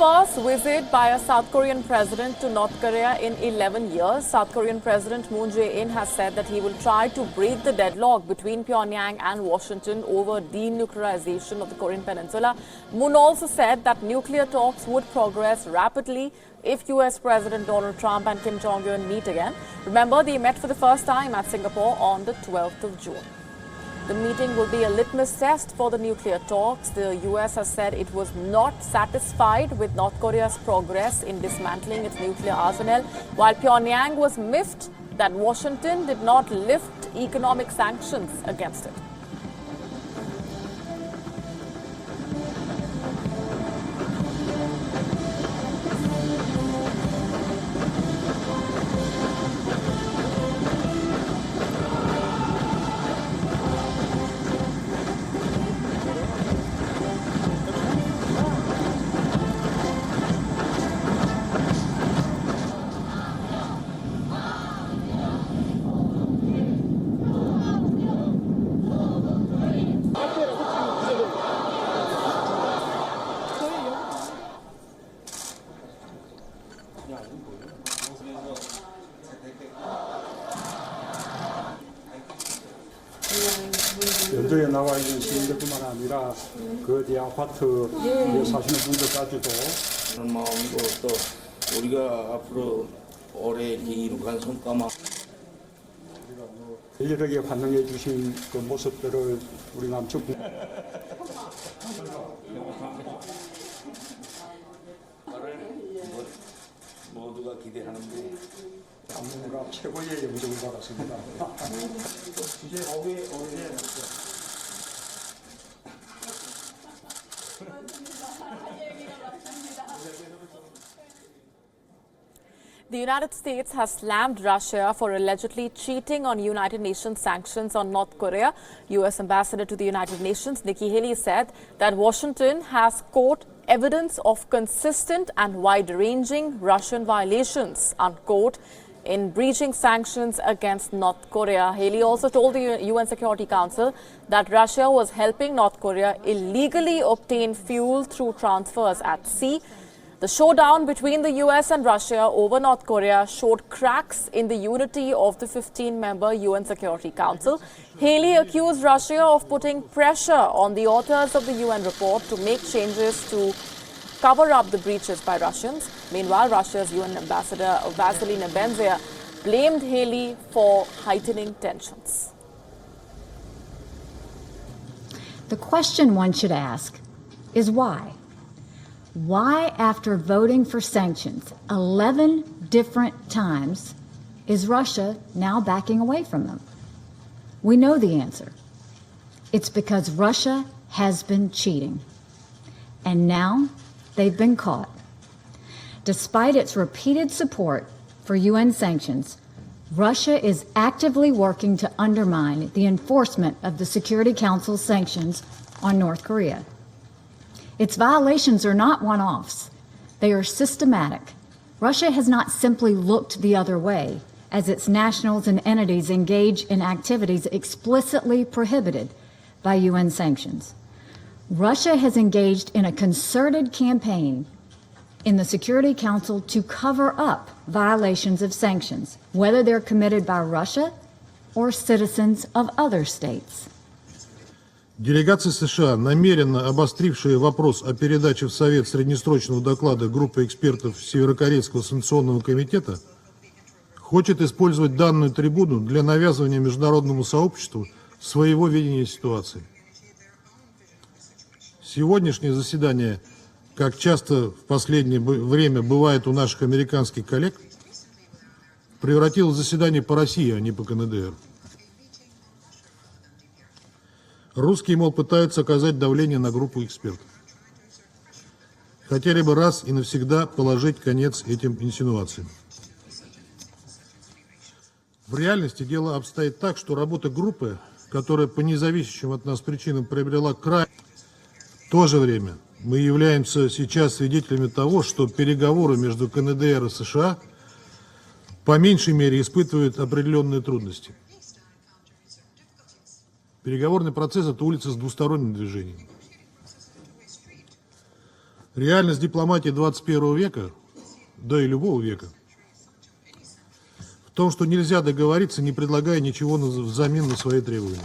first visit by a South Korean president to North Korea in 11 years. South Korean President Moon Jae-in has said that he will try to break the deadlock between Pyongyang and Washington over denuclearization of the Korean Peninsula. Moon also said that nuclear talks would progress rapidly if US President Donald Trump and Kim Jong-un meet again. Remember, they met for the first time at Singapore on the 12th of June. The meeting will be a litmus test for the nuclear talks. The US has said it was not satisfied with North Korea's progress in dismantling its nuclear arsenal, while Pyongyang was miffed that Washington did not lift economic sanctions against it. 연도에 나와 있는 시민들뿐만 아니라 그 뒤 아파트에 사시는 분들까지도 그런 마음이고 또 우리가 앞으로 올해 이룩한 성과만 열렬하게 환영해 주신 그 모습들을 우리 남측 모두가 기대하는데 안무가 최고의 영접을 받았습니다. The United States has slammed Russia for allegedly cheating on United Nations sanctions on North Korea. U.S. Ambassador to the United Nations, Nikki Haley, said that Washington has, quote, evidence of consistent and wide-ranging Russian violations, unquote, in breaching sanctions against North Korea. Haley also told the UN Security Council that Russia was helping North Korea illegally obtain fuel through transfers at sea. The showdown between the US and Russia over North Korea showed cracks in the unity of the 15-member UN Security Council. Haley accused Russia of putting pressure on the authors of the UN report to make changes to cover up the breaches by Russians. Meanwhile, Russia's UN ambassador Vasily Nebenzia blamed Haley for heightening tensions. The question one should ask is why? Why, after voting for sanctions 11 different times, is Russia now backing away from them? We know the answer. It's because Russia has been cheating. And now they've been caught. Despite its repeated support for UN sanctions, Russia is actively working to undermine the enforcement of the Security Council's sanctions on North Korea. Its violations are not one-offs. They are systematic. Russia has not simply looked the other way as its nationals and entities engage in activities explicitly prohibited by UN sanctions. Russia has engaged in a concerted campaign in the Security Council to cover up violations of sanctions, whether they're committed by Russia or citizens of other states. Делегация США, намеренно обострившая вопрос о передаче в Совет среднесрочного доклада группы экспертов Северокорейского санкционного комитета, хочет использовать данную трибуну для навязывания международному сообществу своего видения ситуации. Сегодняшнее заседание, как часто в последнее время бывает у наших американских коллег, превратилось в заседание по России, а не по КНДР. Русские, мол, пытаются оказать давление на группу экспертов. Хотели бы раз и навсегда положить конец этим инсинуациям. В реальности дело обстоит так, что работа группы, которая по независящим от нас причинам приобрела край, в то же время мы являемся сейчас свидетелями того, что переговоры между КНДР и США по меньшей мере испытывают определенные трудности. Переговорный процесс – это улица с двусторонним движением. Реальность дипломатии 21 века, да и любого века, в том, что нельзя договориться, не предлагая ничего взамен на свои требования.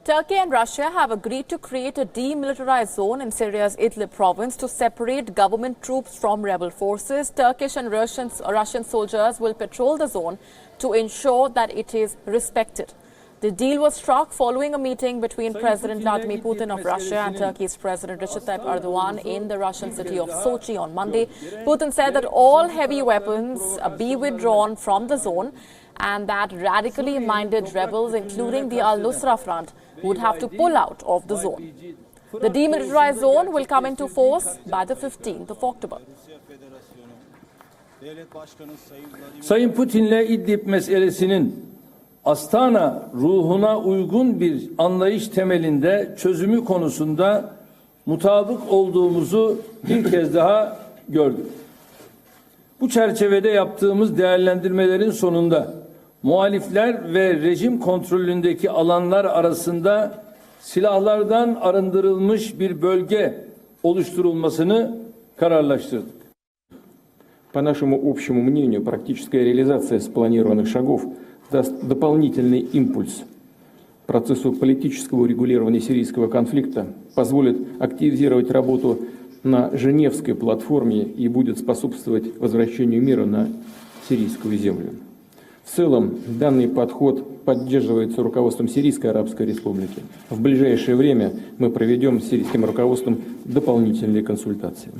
Turkey and Russia have agreed to create a demilitarized zone in Syria's Idlib province to separate government troops from rebel forces. Turkish and Russian soldiers will patrol the zone to ensure that it is respected. The deal was struck following a meeting between President Vladimir Putin of Russia and Turkey's President Recep Tayyip Erdogan in the Russian city of Sochi on Monday. Putin said that all heavy weapons be withdrawn from the zone and that radically minded rebels, including the Al-Nusra Front, would have to pull out of the zone. The demilitarized zone will come into force by the 15th of October. Sayın Putin'le İdlib meselesinin Astana ruhuna uygun bir anlayış temelinde çözümü konusunda mutabık olduğumuzu bir kez daha gördük. Bu çerçevede yaptığımız değerlendirmelerin sonunda muhalifler ve rejim kontrolündeki alanlar arasında silahlardan arındırılmış bir bölge oluşturulmasını kararlaştırdık. По нашему общему мнению, практическая реализация спланированных шагов даст дополнительный импульс процессу политического урегулирования сирийского конфликта, позволит активизировать работу на Женевской платформе и будет способствовать возвращению мира на сирийскую землю. В целом, данный подход поддерживается руководством Сирийской Арабской Республики. В ближайшее время мы проведем с сирийским руководством дополнительные консультации.